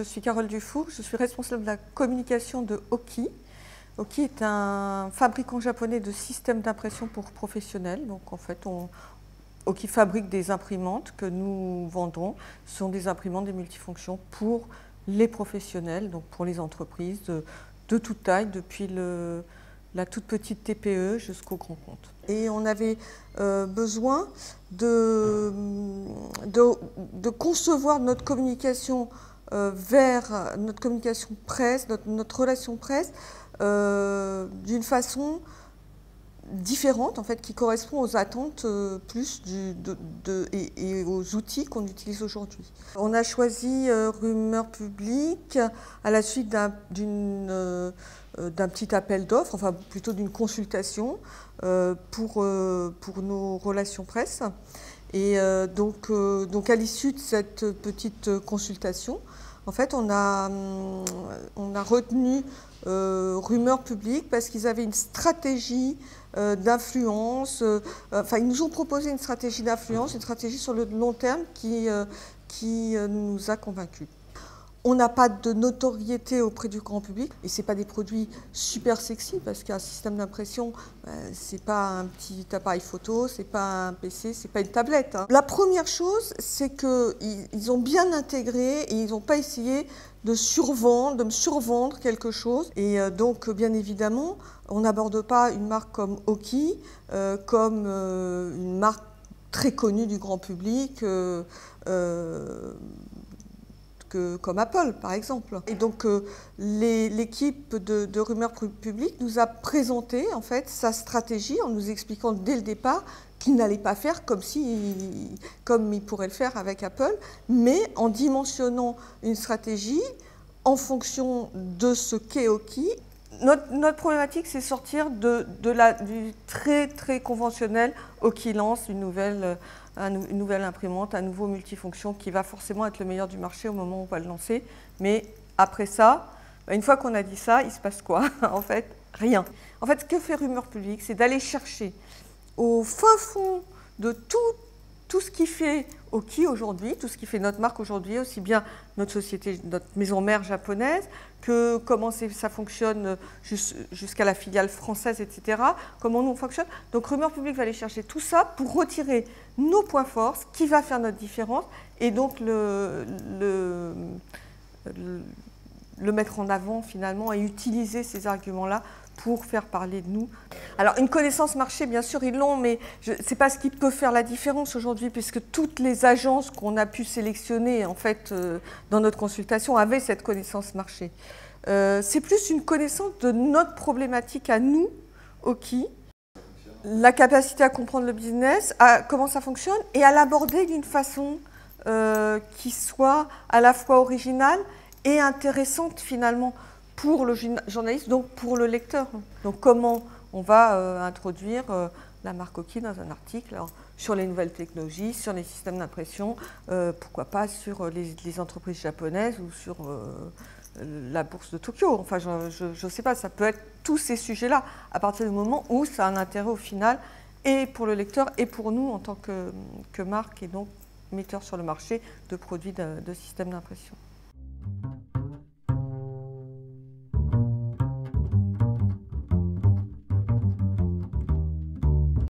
Je suis Carole Dufour, je suis responsable de la communication de Oki. Oki est un fabricant japonais de systèmes d'impression pour professionnels. Donc en fait, Oki fabrique des imprimantes que nous vendons. Ce sont des imprimantes, des multifonctions pour les professionnels, donc pour les entreprises de toute taille, depuis la toute petite TPE jusqu'au grand compte. Et on avait besoin de concevoir notre communication vers notre communication presse, notre relation presse, d'une façon différente, en fait, qui correspond aux attentes plus et aux outils qu'on utilise aujourd'hui. On a choisi Rumeur Publique à la suite d'un petit appel d'offres, enfin plutôt d'une consultation pour nos relations presse. Et donc à l'issue de cette petite consultation, en fait, on a retenu Rumeur Publique parce qu'ils avaient une stratégie d'influence. Enfin, ils nous ont proposé une stratégie d'influence, une stratégie sur le long terme qui nous a convaincus. On n'a pas de notoriété auprès du grand public et ce n'est pas des produits super sexy parce qu'un système d'impression, ce n'est pas un petit appareil photo, ce n'est pas un PC, ce n'est pas une tablette. Hein. La première chose, c'est qu'ils ont bien intégré et ils n'ont pas essayé de me survendre quelque chose. Et donc, bien évidemment, on n'aborde pas une marque comme Oki, comme une marque très connue du grand public, comme Apple, par exemple. Et donc, l'équipe de Rumeur Publique nous a présenté en fait sa stratégie en nous expliquant dès le départ qu'il n'allait pas faire comme il pourrait le faire avec Apple, mais en dimensionnant une stratégie en fonction de ce qu'est Oki. Notre problématique, c'est sortir du très très conventionnel. Oki lance une nouvelle imprimante, un nouveau multifonction qui va forcément être le meilleur du marché au moment où on va le lancer. Mais après ça, une fois qu'on a dit ça, il se passe quoi? En fait, rien. En fait, ce que fait Rumeur Publique, c'est d'aller chercher au fin fond de tout ce qui fait Oki aujourd'hui, tout ce qui fait notre marque aujourd'hui, aussi bien notre société, notre maison mère japonaise, que comment ça fonctionne jusqu'à la filiale française, etc. Comment nous on fonctionne. Donc Rumeur Publique va aller chercher tout ça pour retirer nos points forts, ce qui va faire notre différence, et donc le mettre en avant finalement et utiliser ces arguments-là pour faire parler de nous. Alors une connaissance marché, bien sûr, ils l'ont, mais ce n'est pas ce qui peut faire la différence aujourd'hui, puisque toutes les agences qu'on a pu sélectionner en fait, dans notre consultation avaient cette connaissance marché. C'est plus une connaissance de notre problématique à nous, Oki, la capacité à comprendre le business, à comment ça fonctionne, et à l'aborder d'une façon qui soit à la fois originale et intéressante finalement pour le journaliste, donc pour le lecteur. Donc comment on va introduire la marque Oki dans un article sur les nouvelles technologies, sur les systèmes d'impression, pourquoi pas sur les entreprises japonaises ou sur la bourse de Tokyo. Enfin, je ne sais pas, ça peut être tous ces sujets-là, à partir du moment où ça a un intérêt au final, et pour le lecteur, et pour nous en tant que marque, et donc metteur sur le marché de produits de systèmes d'impression.